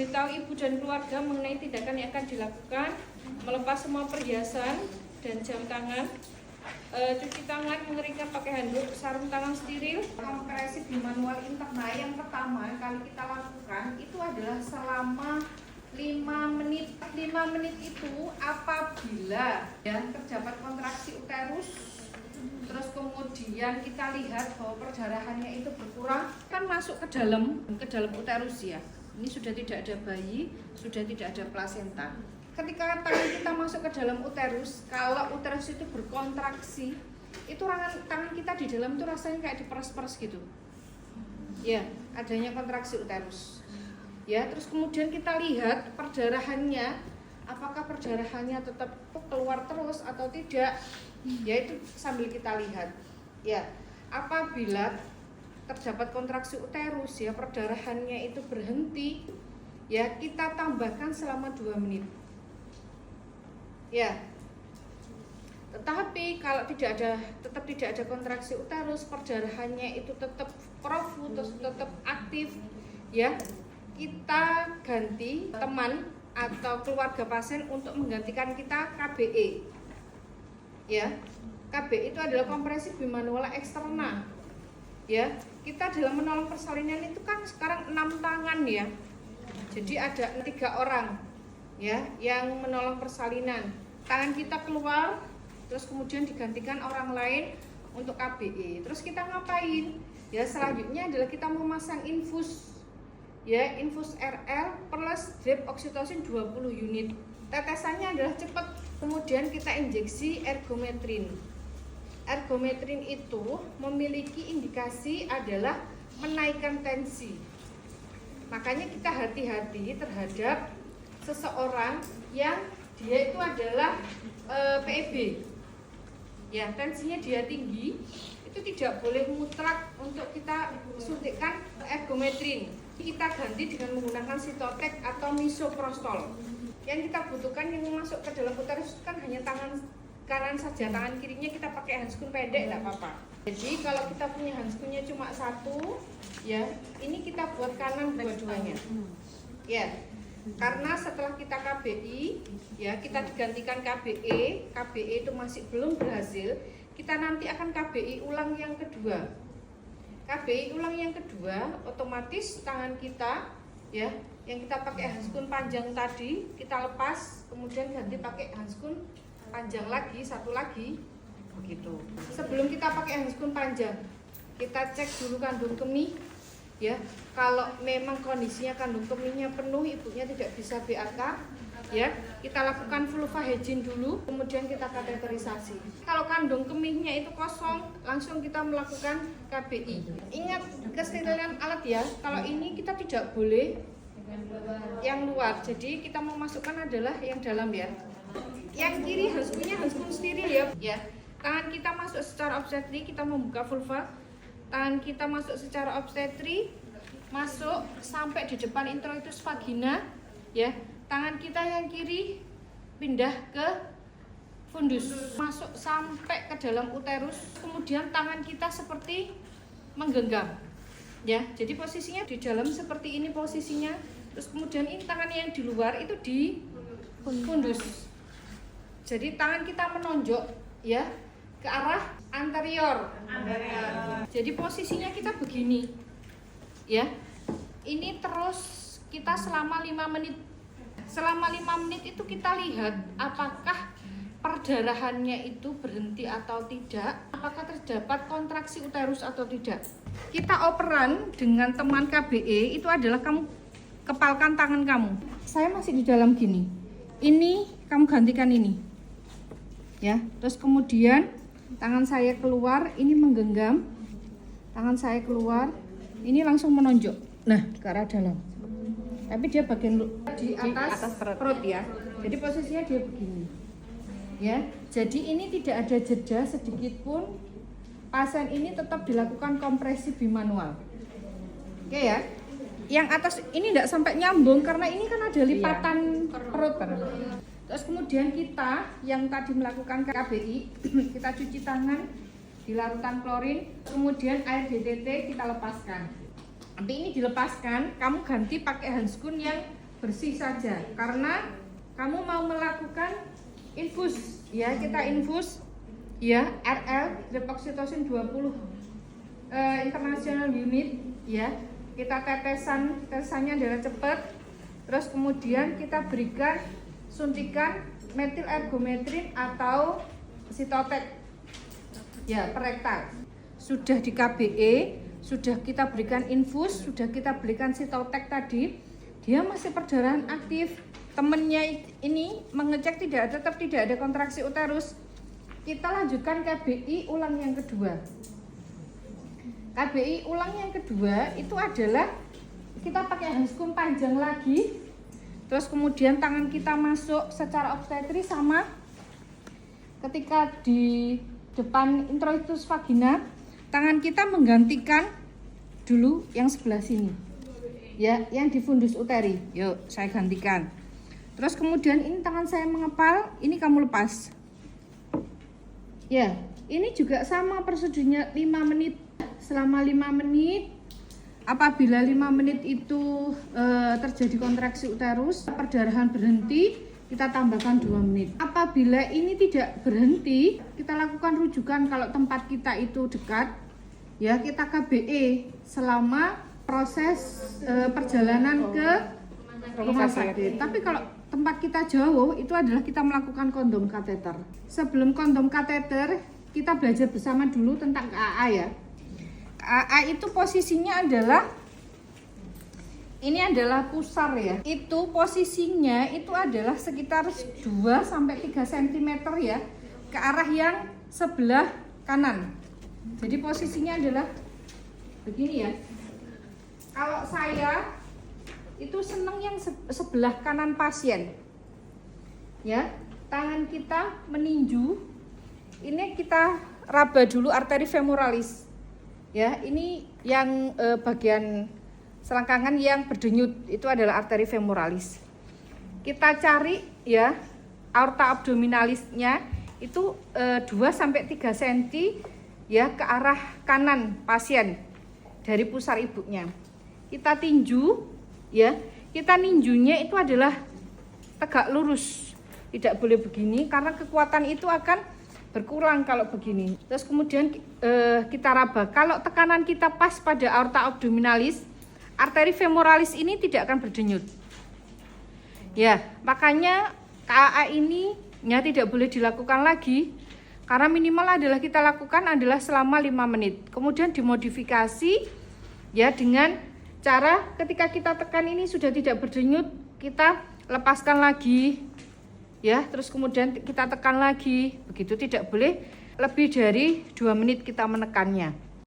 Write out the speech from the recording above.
memberitahu ibu dan keluarga mengenai tindakan yang akan dilakukan, melepas semua perhiasan dan jam tangan, cuci tangan, mengeringkan pakai handuk, sarung tangan steril. Kompresi bimanual internal yang pertama kali kita lakukan itu adalah selama 5 menit. 5 menit itu apabila ya terdapat kontraksi uterus, terus kemudian kita lihat bahwa perdarahannya itu berkurang, kan masuk ke dalam uterus ya. Ini sudah tidak ada bayi, sudah tidak ada plasenta. Ketika tangan kita masuk ke dalam uterus, kalau uterus itu berkontraksi, itu tangan kita di dalam itu rasanya kayak diperes-peres gitu. Ya, adanya kontraksi uterus. Ya, terus kemudian kita lihat perdarahannya, apakah perdarahannya tetap keluar terus atau tidak. Ya, itu sambil kita lihat. Ya, apabila terdapat kontraksi uterus ya, perdarahannya itu berhenti, ya kita tambahkan selama 2 menit. Ya. Tetapi kalau tetap tidak ada kontraksi uterus, perdarahannya itu tetap profuse, tetap aktif, ya kita ganti teman atau keluarga pasien untuk menggantikan kita KBE. Ya, KBE itu adalah kompresi bimanual eksternal. Ya, kita dalam menolong persalinan itu kan sekarang 6 tangan ya. Jadi ada 3 orang ya yang menolong persalinan. Tangan kita keluar, terus kemudian digantikan orang lain untuk KBE. Terus kita ngapain? Ya, selanjutnya adalah kita memasang infus. Ya, infus RL plus drip oksitosin 20 unit. Tetesannya adalah cepat. Kemudian kita injeksi ergometrin. Ergometrin itu memiliki indikasi adalah menaikkan tensi. Makanya kita hati-hati terhadap seseorang yang dia itu adalah PEB. Ya, tensinya dia tinggi, itu tidak boleh mutlak untuk kita suntikkan ergometrin. Kita ganti dengan menggunakan sitotek atau misoprostol. Yang kita butuhkan yang masuk ke dalam uterus kan hanya tangan kanan saja, tangan kirinya kita pakai handskun pendek, tidak apa-apa. Jadi kalau kita punya handskunnya cuma 1, ya ini kita buat kanan dua-duanya. Ya, karena setelah kita KBI, ya kita digantikan KBE, KBE itu masih belum berhasil, kita nanti akan KBI ulang yang kedua. KBI ulang yang kedua, otomatis tangan kita, ya yang kita pakai handskun panjang tadi kita lepas, kemudian ganti pakai handskun panjang lagi, 1 lagi, begitu. Sebelum kita pakai handskun panjang, kita cek dulu kandung kemih, ya. Kalau memang kondisinya kandung kemihnya penuh, ibunya tidak bisa BAK, ya, kita lakukan vulva hygiene dulu, kemudian kita kateterisasi. Kalau kandung kemihnya itu kosong, langsung kita melakukan KBI. Ingat kesterilan alat ya. Kalau ini kita tidak boleh yang luar, jadi kita mau masukkan adalah yang dalam ya. Yang kiri handskunnya handskun steril ya. Ya, tangan kita masuk secara obstetri, kita membuka vulva. Tangan kita masuk secara obstetri, masuk sampai di depan introitus vagina, ya. Tangan kita yang kiri pindah ke fundus, masuk sampai ke dalam uterus. Kemudian tangan kita seperti menggenggam, ya. Jadi posisinya di dalam seperti ini posisinya. Terus kemudian ini tangan yang di luar itu di fundus. Jadi tangan kita menonjok ya ke arah anterior. Jadi posisinya kita begini. Ya. Ini terus kita selama 5 menit. Selama 5 menit itu kita lihat apakah perdarahannya itu berhenti atau tidak, apakah terdapat kontraksi uterus atau tidak. Kita operan dengan teman KBE itu adalah kamu kepalkan tangan kamu. Saya masih di dalam gini. Ini kamu gantikan ini. Ya, terus kemudian tangan saya keluar, ini menggenggam. Tangan saya keluar, ini langsung menonjok. Nah, ke arah dalam. Tapi dia bagian di atas perut ya. Jadi posisinya dia begini. Ya, jadi ini tidak ada jeda sedikit pun. Pasien ini tetap dilakukan kompresi bimanual. Oke ya. Yang atas ini tidak sampai nyambung karena ini kan ada lipatan perut. Terus kemudian kita yang tadi melakukan KBI, kita cuci tangan di larutan klorin, kemudian air DTT kita lepaskan. Nanti ini dilepaskan, kamu ganti pakai handskun yang bersih saja, karena kamu mau melakukan infus ya. Kita infus ya, RL drip oksitosin 20 international unit ya. Kita tetesannya adalah cepat. Terus kemudian kita berikan suntikan metil ergometrin atau sitotek ya, perektal. Sudah di KBE, sudah kita berikan infus, sudah kita berikan sitotek tadi, dia masih perdarahan aktif. Temennya ini mengecek tetap tidak ada kontraksi uterus. Kita lanjutkan KBI ulang yang kedua. KBI ulang yang kedua itu adalah kita pakai haskum panjang lagi. Terus kemudian tangan kita masuk secara obstetris sama ketika di depan introitus vagina, tangan kita menggantikan dulu yang sebelah sini. Ya, yang di fundus uteri. Yuk, saya gantikan. Terus kemudian ini tangan saya mengepal, ini kamu lepas. Ya, ini juga sama prosedurnya 5 menit. Selama 5 menit, apabila 5 menit itu terjadi kontraksi uterus, perdarahan berhenti, kita tambahkan 2 menit. Apabila ini tidak berhenti, kita lakukan rujukan kalau tempat kita itu dekat, ya kita KBE selama proses perjalanan ke rumah sakit. Tapi kalau tempat kita jauh, itu adalah kita melakukan kondom kateter. Sebelum kondom kateter, kita belajar bersama dulu tentang KAA ya. KAA itu posisinya adalah, ini adalah pusar ya. Itu posisinya itu adalah sekitar 2-3 cm ya, ke arah yang sebelah kanan. Jadi posisinya adalah begini ya. Kalau saya itu seneng yang sebelah kanan pasien ya, tangan kita meninju, ini kita raba dulu arteri femoralis ya. Ini yang bagian selangkangan yang berdenyut, itu adalah arteri femoralis. Kita cari ya aorta abdominalisnya itu 2-3 cm ya ke arah kanan pasien dari pusar ibunya. Kita tinju ya, kita ninjunya itu adalah tegak lurus, tidak boleh begini karena kekuatan itu akan berkurang kalau begini. Terus kemudian kita raba. Kalau tekanan kita pas pada aorta abdominalis, arteri femoralis ini tidak akan berdenyut. Ya, makanya KAA ini ya tidak boleh dilakukan lagi, karena minimal adalah kita lakukan adalah selama 5 menit. Kemudian dimodifikasi ya dengan cara ketika kita tekan ini sudah tidak berdenyut, kita lepaskan lagi ya, terus kemudian kita tekan lagi. Begitu, tidak boleh lebih dari 2 menit kita menekannya.